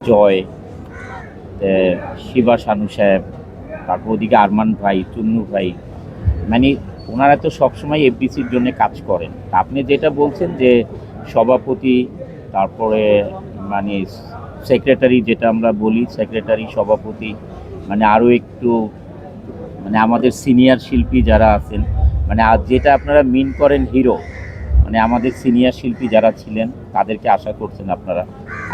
জয়, শিবা শানু সাহেব, তারপর ওদিকে আরমান ভাই, চুন্নু ভাই, মানে ওনারা তো সবসময় এফডিসির জন্য কাজ করেন। তা আপনি যেটা বলছেন যে সভাপতি, তারপরে মানে সেক্রেটারি, যেটা আমরা বলি সেক্রেটারি, সভাপতি, মানে আরও একটু মানে আমাদের সিনিয়র শিল্পী যারা আছেন, মানে আর যেটা আপনারা মিন করেন হিরো, মানে আমাদের সিনিয়র শিল্পী যারা ছিলেন তাদেরকে আশা করছেন আপনারা।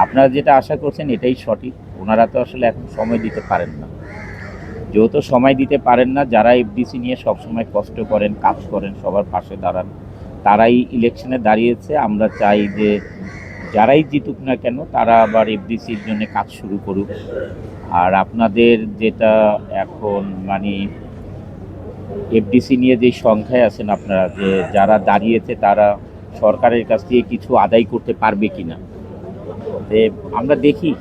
আপনারা যেটা আশা করছেন এটাই সঠিক। ওনারা তো আসলে এখন সময় দিতে পারেন না। যেহেতু সময় দিতে পারেন না, যারা এফডিসি নিয়ে সবসময় কষ্ট করেন, কাজ করেন, সবার পাশে দাঁড়ান, তারাই ইলেকশনে দাঁড়িয়েছে। আমরা চাই যে যারাই জিতুক না কেন তারা আবার এফডিসির জন্য কাজ শুরু করুক। আর আপনাদের যেটা এখন মানে এফডিসি নিয়ে যে সংখ্যায় আছেন আপনারা, যে যারা দাঁড়িয়েছে তারা সরকারের কাছ থেকে কিছু আদায় করতে পারবে কিনা, তে আমরা দেখি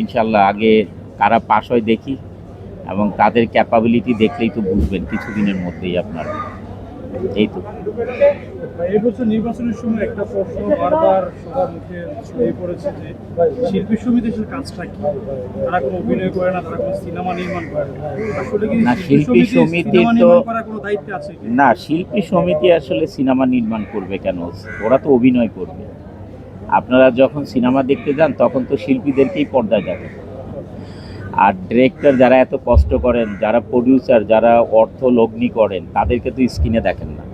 ইনশাল্লাহ আগে কারা পাস হয় দেখি, এবং তাদের ক্যাপাবিলিটি দেখলেই তো বুঝবেন কিছুদিনের মধ্যেই আপনারা। এই তো। এবছর নির্বাচনের সময় একটা প্রশ্ন বারবার সবার মুখে ছড়িয়ে পড়েছে যে শিল্পী সমিতির কাজটা কি, তারা কোনো অভিনয় করে না, তারা কোনো সিনেমা নির্মাণ করে না। আসলে কি না, শিল্পী সমিতি সিনেমা তো নির্মাণ করার কোনো দায়িত্ব আছে কি? না, শিল্পী সমিতি আসলে সিনেমা নির্মাণ করবে কেন? ওরা তো অভিনয় করবে। আপনারা যখন সিনেমা দেখতে যান তখন তো শিল্পীদেরকেই পর্দায় দেখেন। আর ডিরেক্টর যারা এত কষ্ট করেন, যারা প্রডিউসার, যারা অর্থ লগ্নি করেন, তাদেরকে তো স্ক্রিনে দেখেন না।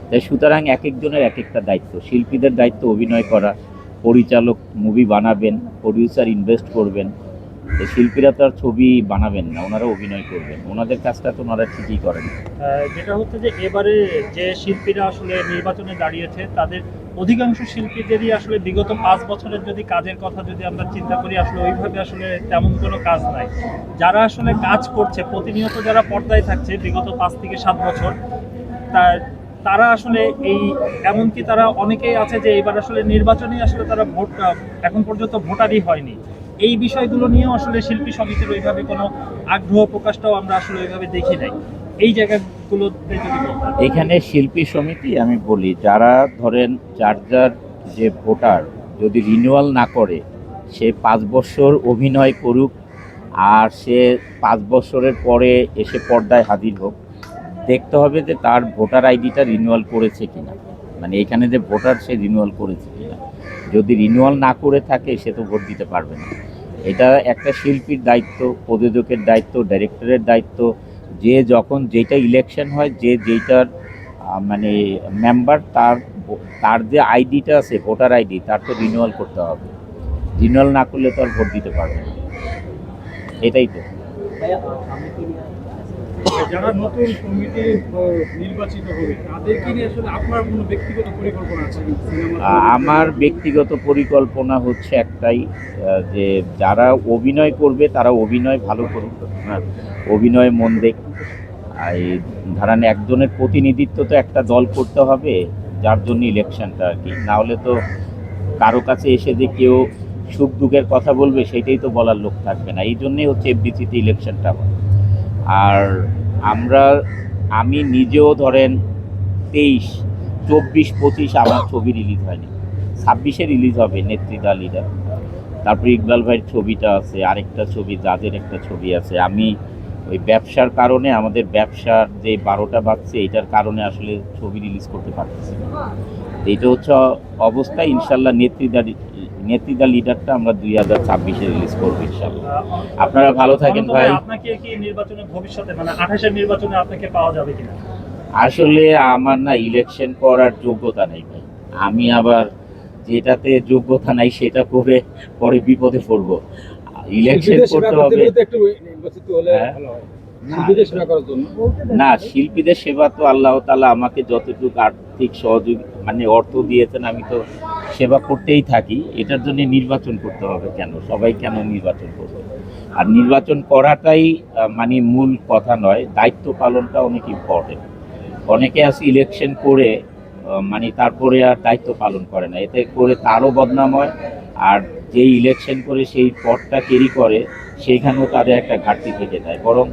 তাই সুতরাং এক একজনের এক একটা দায়িত্ব। শিল্পীদের দায়িত্ব অভিনয় করা, পরিচালক মুভি বানাবেন, প্রডিউসার ইনভেস্ট করবেন। তো শিল্পীরা তো আর ছবি বানাবেন না, ওনারা অভিনয় করবেন। ওনাদের কাজটা তো ওনারা ঠিকই করেন। যেটা হচ্ছে যে এবারে যে শিল্পীরা আসলে নির্বাচনে দাঁড়িয়েছে তাদের অধিকাংশ শিল্পীদেরই আসলে বিগত 5 বছরের যদি কাজের কথা যদি আমরা চিন্তা করি, আসলে ওইভাবে আসলে তেমন কোনো কাজ নাই। যারা আসলে কাজ করছে প্রতিনিয়ত, যারা পর্দায় থাকছে বিগত 5 থেকে 7 বছর, তার তারা আসলে এই এমনকি তারা অনেকেই আছে যে এবার আসলে নির্বাচনে আসলে তারা ভোট এখন পর্যন্ত ভোটারই হয়নি। এই বিষয়গুলো নিয়েও আসলে শিল্পী সমিতির ওইভাবে কোনো আগ্রহ প্রকাশটাও আমরা আসলে ওইভাবে দেখি নাই এই জায়গাগুলোতে যদি বলতেন। এখানে শিল্পী সমিতি আমি বলি, যারা ধরেন যার যার যে ভোটার যদি রিনিউয়াল না করে, সে 5 বছর অভিনয় করুক, আর সে 5 বছরের পরে এসে পর্দায় হাজির হোক, দেখতে হবে যে তার ভোটার আইডিটা রিনিউয়াল করেছে কিনা, মানে এখানে যে ভোটার সে রিনিউয়াল করেছে কিনা। যদি রিনিউয়াল না করে থাকে সে তো ভোট দিতে পারবে না। এটা একটা শিল্পীর দায়িত্ব, প্রযোজকের দায়িত্ব, ডাইরেক্টরের দায়িত্ব, যে যখন যেটা ইলেকশন হয়, যে যেটার মানে মেম্বার, তার তার যে আইডিটা আছে ভোটার আইডি, তার তো রিনিউয়াল করতে হবে। রিনিউয়াল না করলে তো আর ভোট দিতে পারবে না। এটাই তো। যারা নতুন কমিটি নির্বাচিত হবে তাদেরকে নিয়ে আসলে আপনার কোনো ব্যক্তিগত পরিকল্পনা আছে কি? আমার ব্যক্তিগত পরিকল্পনা হচ্ছে একটাই, যে যারা অভিনয় করবে তারা অভিনয় ভালো করুক, হ্যাঁ, অভিনয় মন দেখ। এই ধরেন একজনের প্রতিনিধিত্ব তো একটা দল করতে হবে, যার জন্য ইলেকশনটা আর কি। না হলে তো কারো কাছে এসে যে কেউ সুখ দুঃখের কথা বলবে সেটাই তো বলার লোক থাকবে না। এই জন্যেই হচ্ছে এফডিসিতে ইলেকশনটা হয়। আর আমরা, আমি নিজেও ধরেন 23, 24, 25 আমার ছবি রিলিজ হয়নি। 26-এ রিলিজ হবে নেত্রীদা লিডার। তারপরে ইকবাল ভাইয়ের ছবিটা আছে, আরেকটা ছবি যাদের একটা ছবি আছে। আমি ওই ব্যবসার কারণে, আমাদের ব্যবসার যে 12টা বাজছে, এটার কারণে আসলে ছবি রিলিজ করতে পারতেছি না। এইটা হচ্ছে অবস্থা। ইনশাল্লাহ নেত্রীদা লিডারটা আমরা 2026-এ রিলিজ করবো ইনশাল্লাহ। আপনারা ভালো থাকেন ভাই। আপনাকে কি নির্বাচনে ভবিষ্যতে মানে 28-এর নির্বাচনে আপনাকে পাওয়া যাবে কিনা? আসলে আমার না ইলেকশন করার যোগ্যতা নেই ভাই। আমি আবার যেটাতে যোগ্যতা নাই সেটা করে পরে বিপদে পড়বো। ইলেকশন করতে হবে। হ্যাঁ? না, শিল্পীদের সেবা তো আল্লাহ তাআলা আমাকে যতটুকু আর্থিক সহযোগ মানে অর্থ দিয়েছেন, আমি তো সেবা করতেই থাকি। এটার জন্য নির্বাচন করতে হবে কেন? সবাই কেন নির্বাচন করবে? আর নির্বাচন করাটাই মানে মূল কথা নয়, দায়িত্ব পালনটা অনেক ইম্পর্টেন্ট। অনেকে আছে ইলেকশন করে মানে তারপরে আর দায়িত্ব পালন করে না, এতে করে তারও বদনাম হয়। আর যেই ইলেকশন করে সেই পদটা ক্যারি করে, সেইখানেও তাদের একটা ঘাটতি থেকে যায়। বরং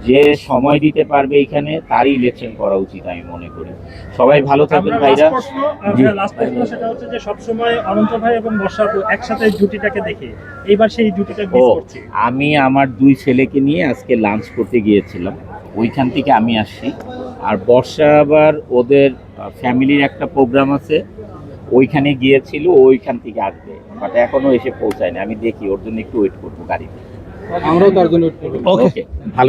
যে সময় দিতে পারবে এখানে তারই ইলেকশন করা উচিত আমি মনে করি। সবাই ভালো থাকবেন আমরা ভাইরা। জি। লাস্ট প্রশ্ন সেটা হচ্ছে যে সবসময় অনন্ত ভাই এবং বর্ষা আপু একসাথে জুটিটাকে দেখি, এইবার সেই জুটিটা ও, মিস করছি। আমি আমার 2 ছেলেকে নিয়ে আজকে লাঞ্চ করতে গিয়েছিলাম, ওইখান থেকে আমি আসছি। আর বর্ষা আবার ওদের ফ্যামিলির একটা প্রোগ্রাম আছে, ওইখানে গিয়েছিল, ওইখান থেকে আসবে, বাট এখনো এসে পৌঁছায়নি। আমি দেখি, ওর জন্য একটু ওয়েট করবো গাড়িতে। আমরাও তার জন্য ওকে, ভালো